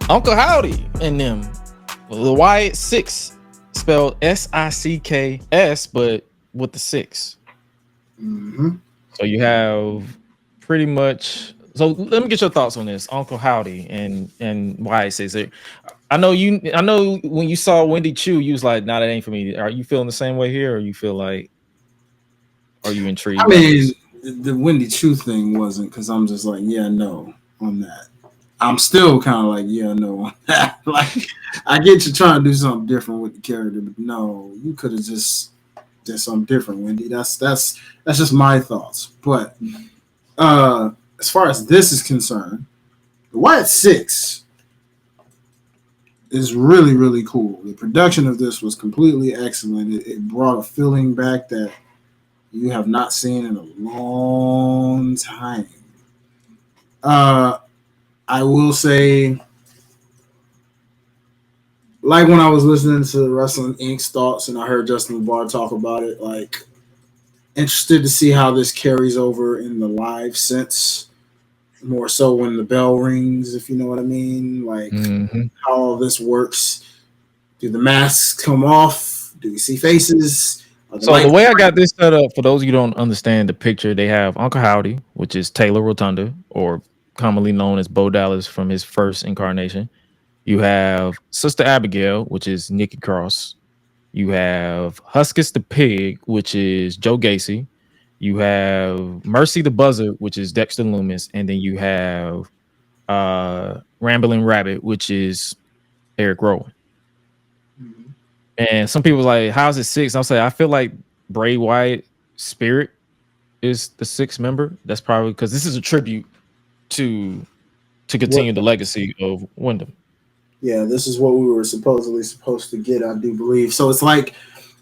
Uncle Howdy and them. The Wyatt Sicks, spelled Sicks, but with the six. Mm-hmm. So you have pretty much. So let me get your thoughts on this, Uncle Howdy and Wyatt Sicks. I know you. I know when you saw Wendy Chu, you was like, "Nah, that ain't for me." Are you feeling the same way here, or you feel like, are you I intrigued by mean, this? the Wendy Chu thing wasn't because I'm just like, yeah, no on that. I'm still kind of like, yeah, no on that. Like, I get you trying to do something different with the character, but no, you could have just did something different, Wendy. That's just my thoughts. But uh, as far as this is concerned, the Wyatt Six is really, really cool. The production of this was completely excellent. It brought a feeling back that you have not seen in a long time. Uh, I will say, like when I was listening to Wrestling Inc.'s thoughts and I heard Justin LeBar talk about it, like interested to see how this carries over in the live sense, more so when the bell rings, if you know what I mean. Like Mm-hmm. how all this works. Do the masks come off? Do we see faces? Are the So the lights? way I got this set up, for those of you who don't understand the picture, they have Uncle Howdy, which is Taylor Rotunda, or commonly known as Bo Dallas from his first incarnation. You have Sister Abigail, which is Nikki Cross. You have Huskus the Pig, which is Joe Gacy. You have Mercy the Buzzard, which is Dexter Loomis, and then you have Rambling Rabbit, which is Eric Rowan. Mhm. And some people like, how's it six? I'll say I feel like Bray Wyatt Spirit is the sixth member. That's probably because this is a tribute to What? continue the legacy of Wyndham. Yeah, this is what we were supposed to get. I do believe. So it's like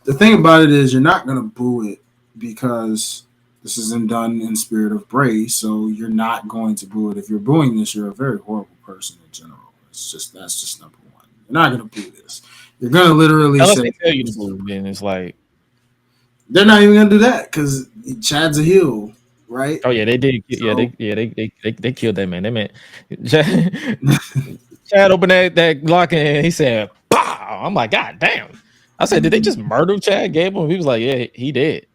the thing about it is you're not gonna boo it because this isn't done in spirit of Bray. So you're not going to boo it. If you're booing this, you're a very horrible person in general. It's just that's just number one. You're not gonna boo this. You're gonna literally Unless say they tell you to move, then it's like, they're not even gonna do that because Chad's a heel, right? oh yeah, they did. Yeah, So they killed that man. They meant Chad opened that lock and he said, "Pow!" I'm like, God damn. I said, did they just murder Chad Gable? And he was like, yeah, he did.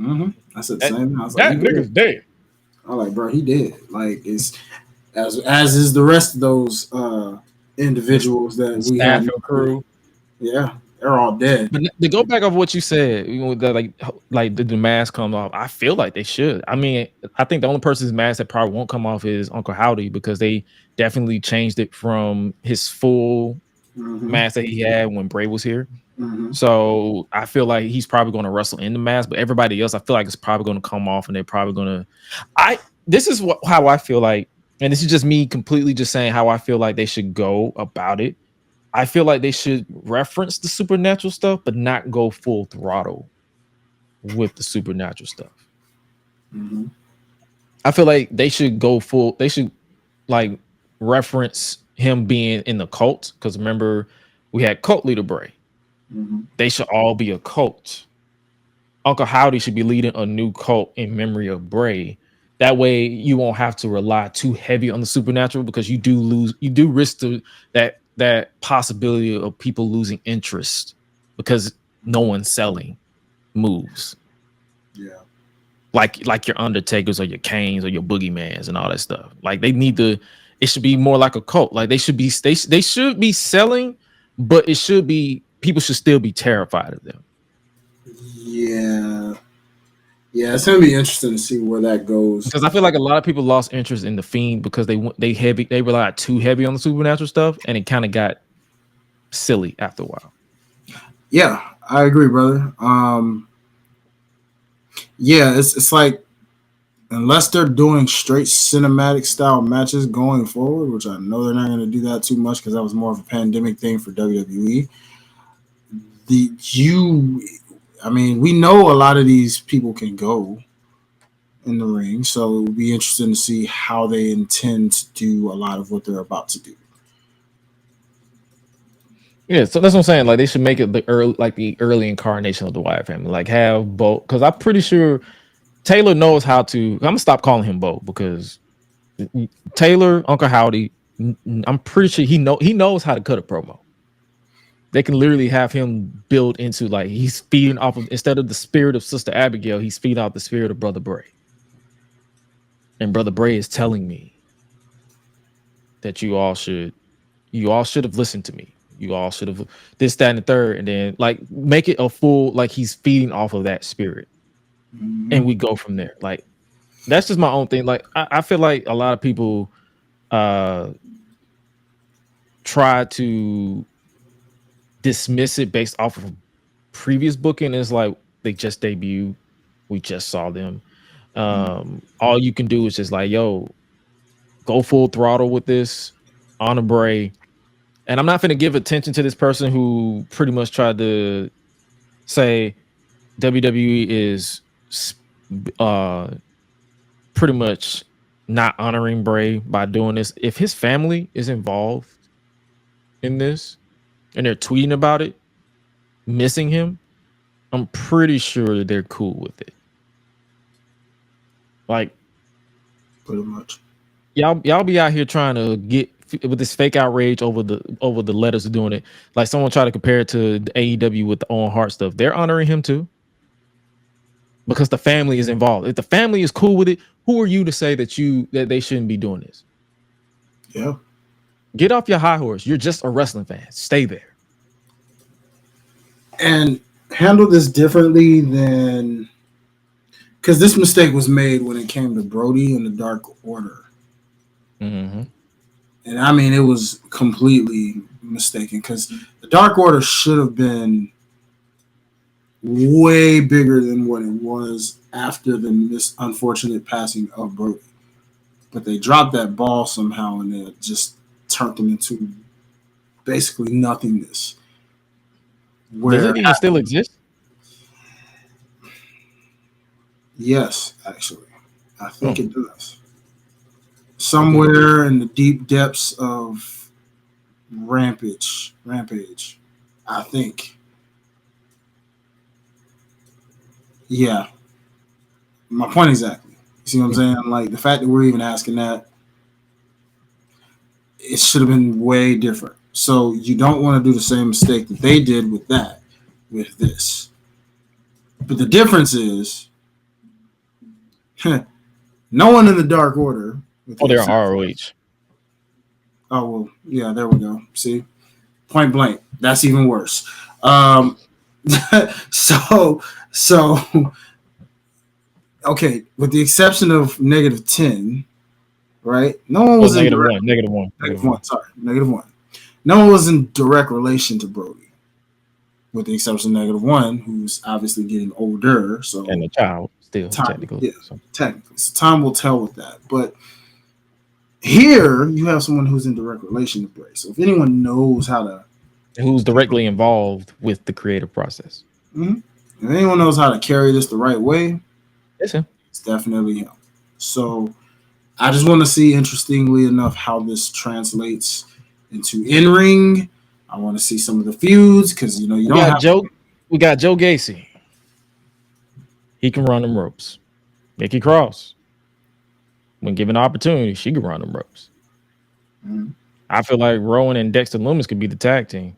I said the That, same. I was like, he that did. nigga's dead. I was like, bro, he did. Like it's as is the rest of those individuals that The we staff had. and crew. Yeah, they're all dead. But to go back of what you said, you know, that like the mask comes off. I feel like they should. I mean, I think the only person's mask that probably won't come off is Uncle Howdy because they definitely changed it from his full Hmm. mask that he had when Bray was here. Hmm. So I feel like he's probably going to wrestle in the mask, but everybody else, I feel like it's probably going to come off, and they're probably going to. This is how I feel like, and this is just me completely just saying how I feel like they should go about it. I feel like they should reference the supernatural stuff, but not go full throttle with the supernatural stuff. Hmm. I feel like they should go full. They should like reference him being in the cult because remember we had cult leader Bray. Hmm. They should all be a cult. Uncle Howdy should be leading a new cult in memory of Bray. That way, you won't have to rely too heavy on the supernatural because you do risk that possibility of people losing interest because no one's selling moves Yeah. like your Undertakers or your Canes or your Boogeymans and all that stuff. Like they need to. It should be more like a cult. Like they should be selling, but it should be people should still be terrified of them. Yeah. Yeah. It's gonna be interesting to see where that goes. Because I feel like a lot of people lost interest in the Fiend because they relied too heavy on the supernatural stuff, and it kind of got silly after a while. Yeah, I agree, brother. Yeah, it's like unless they're doing straight cinematic style matches going forward, which I know they're not going to do that too much because that was more of a pandemic thing for WWE. The you, I mean, we know a lot of these people can go in the ring, so it would be interesting to see how they intend to do a lot of what they're about to do. Yeah, so that's what I'm saying. Like they should make it the early incarnation of the Wyatt family. Like have Bo, because I'm pretty sure Taylor knows how to. I'm gonna stop calling him Bo because Taylor, Uncle Howdy, I'm pretty sure he knows how to cut a promo. They can literally have him build into like he's feeding off of, instead of the spirit of Sister Abigail, he's feeding off the spirit of Brother Bray. And Brother Bray is telling me that you all should have listened to me. You all should have this, that, and the third, and then like make it a full, like he's feeding off of that spirit. And we go from there. Like that's just my own thing. Like I feel like a lot of people try to dismiss it based off of previous booking. It's like they just debuted, we just saw them. All you can do is just like, yo, go full throttle with this, honor Bray. And I'm not going to give attention to this person who pretty much tried to say WWE is pretty much not honoring Bray by doing this. If his family is involved in this and they're tweeting about it, missing him, I'm pretty sure they're cool with it. Like, pretty much. Y'all be out here trying to get with this fake outrage over the letters of doing it. Like someone tried to compare it to the AEW with the Owen Hart stuff. They're honoring him too, because the family is involved. If the family is cool with it, who are you to say that they shouldn't be doing this? Yeah. Get off your high horse. You're just a wrestling fan. Stay there. And handle this differently than, because this mistake was made when it came to Brody and the Dark Order. Mm-hmm. And I mean, it was completely mistaken, because the Dark Order should have been way bigger than what it was after the unfortunate passing of Brody. But they dropped that ball somehow, and it just turned them into basically nothingness. Does it even still exist? Yes, actually. I think it does. Somewhere in the deep depths of Rampage, I think. Yeah. My point exactly. You see what I'm saying? Like, the fact that we're even asking that, it should have been way different. So you don't want to do the same mistake that they did with that, with this. But the difference is, no one in the Dark Order. They're on ROH. Oh, well, yeah, there we go. See? Point blank. That's even worse. So, okay, with the exception of -10, right? No one was negative one. -1. No one was in direct relation to Brody, with the exception of -1, who's obviously getting older. So, and a child still technically. So time will tell with that. But here you have someone who's in direct relation to Bray. So if anyone knows how to, who's directly involved with the creative process, if anyone knows how to carry this the right way, it's him. It's definitely him. So I just want to see, interestingly enough, how this translates into in-ring. I want to see some of the feuds, because you don't have we got Joe Gacy. He can run them ropes. Nikki Cross, when given the opportunity, she can run them ropes. I feel like Rowan and Dexter Lumis could be the tag team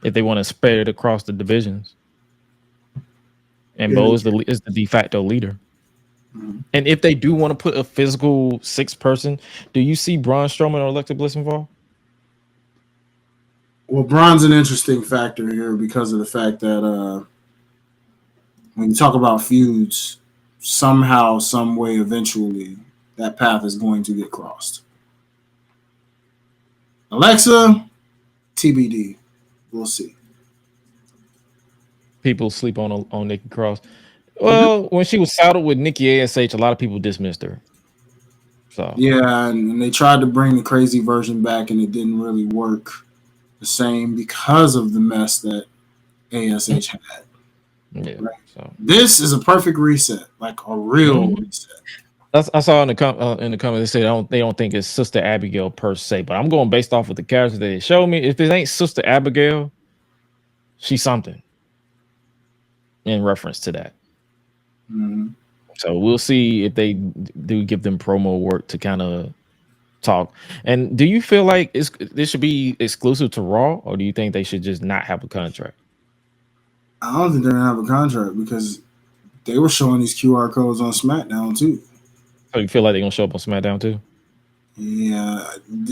if they want to spread it across the divisions. And Bo is the de facto leader. And if they do want to put a physical 6-person, do you see Braun Strowman or Alexa Bliss involved? Well, Braun's an interesting factor here because of the fact that when you talk about feuds, somehow, some way, eventually, that path is going to get crossed. Alexa, TBD. We'll see. People sleep on Nikki Cross. Well, when she was saddled with Nikki ASH, a lot of people dismissed her. So yeah, and they tried to bring the crazy version back, and it didn't really work the same because of the mess that ASH had. Yeah. Right? So this is a perfect reset, like a real reset. I saw in the comments they say they don't think it's Sister Abigail per se, but I'm going based off of the characters they showed me. If it ain't Sister Abigail, she's something in reference to that. So we'll see if they do give them promo work to kind of talk. And do you feel like this should be exclusive to Raw, or do you think they should just not have a contract? I don't think they're gonna have a contract because they were showing these QR codes on SmackDown too. So you feel like they're gonna show up on SmackDown too? Yeah,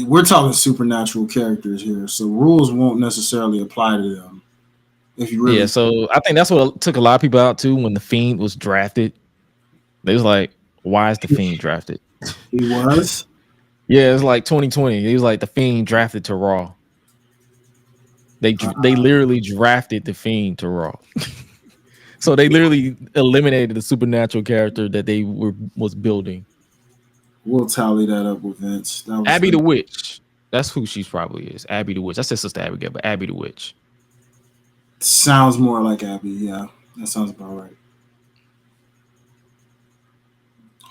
we're talking supernatural characters here, so rules won't necessarily apply to them. If you really, Yeah, so I think that's what took a lot of people out too when the Fiend was drafted. They was like, "Why is the Fiend drafted?" he was. Yeah, it's like 2020. He was like the Fiend drafted to Raw. They literally drafted the Fiend to Raw. So they literally eliminated the supernatural character that they was building. We'll tally that up with Vince. That was Abby the Witch. That's who she probably is. Abby the Witch. I said Sister Abigail, but Abby the Witch. Sounds more like Abby. Yeah, that sounds about right.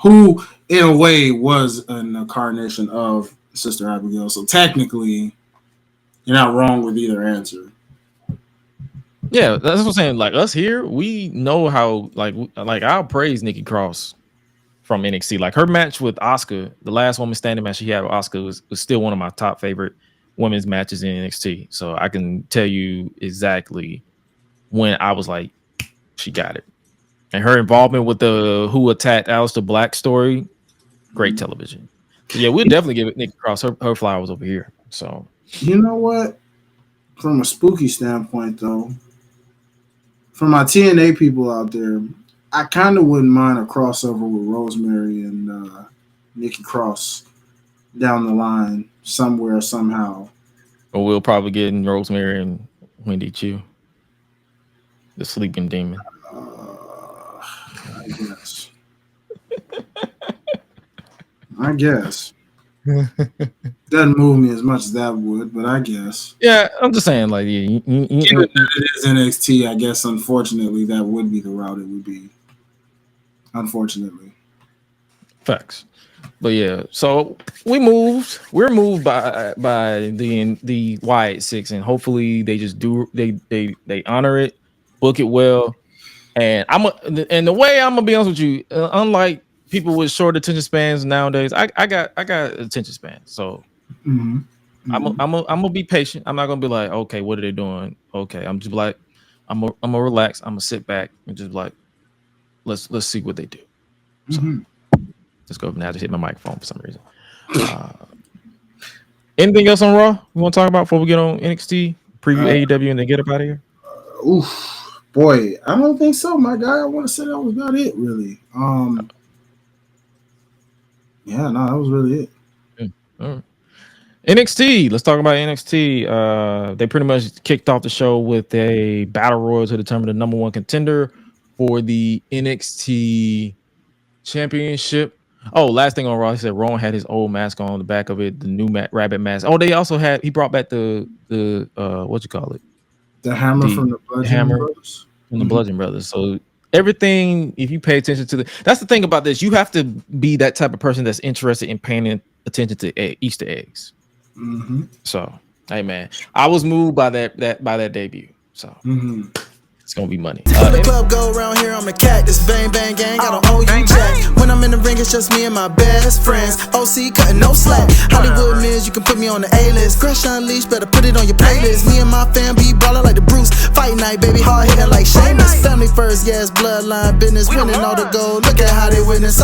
Who, in a way, was an incarnation of Sister Abigail. So technically, you're not wrong with either answer. Yeah, that's what I'm saying. Like us here, we know how. Like I'll praise Nikki Cross from NXT. Like her match with Asuka, the last woman standing match she had with Asuka was still one of my top favorite women's matches in NXT. So I can tell you exactly when I was like, she got it. And her involvement with the Who Attacked Aleister Black story, great television. So yeah, we'll definitely give it Nikki Cross her flowers over here. So you know what? From a spooky standpoint, though, for my TNA people out there, I kind of wouldn't mind a crossover with Rosemary and Nikki Cross down the line somewhere, somehow. or we'll probably get in Rosemary and Wendy Chu, the sleeping demon. I guess. I guess. Doesn't move me as much as that would, but I guess. Yeah, I'm just saying, like, Given that it is NXT, I guess unfortunately that would be the route it would be. Unfortunately. Facts. But yeah, so we're moved by the Wyatt Sicks, and hopefully they just they honor it, book it well. And and the way I'm gonna be honest with you, unlike people with short attention spans nowadays, I got attention span. So I'm gonna be patient. I'm not gonna be like, okay, what are they doing? Okay, I'm just like, I'm gonna relax. I'm gonna sit back and just like, let's see what they do. So let's go now. Just hit my microphone for some reason. Anything else on Raw you want to talk about before we get on NXT, preview AEW, and then get up out of here? Boy, I don't think so, my guy. I want to say that was about it, really. Yeah, no, that was really it. All right. NXT. Let's talk about NXT. They pretty much kicked off the show with a battle royal to determine the number one contender for the NXT Championship. Oh, last thing on Raw, he said Rowan had his old mask on the back of it, the new rabbit mask. Oh, they also he brought back the what you call it? The hammer from the Bludgeon Brothers. From the Bludgeon Brothers. So everything, if you pay attention to that's the thing about this, you have to be that type of person that's interested in paying attention to Easter eggs. So, hey man, I was moved by that debut. So it's gonna be money. The club go around here, I'm a cactus. Bang bang gang, I don't owe you jack. When I'm in the ring, it's just me and my best friends. OC cutting no slack. Hollywood Miz, you can put me on the A-list. Gresh Unleashed, better put it on your playlist. Me and my fam be ballin' like the Bruce. Fight night, baby, hard hitting like Sheamus. Family first, yes, bloodline business. Winning all the gold, look at how they witness.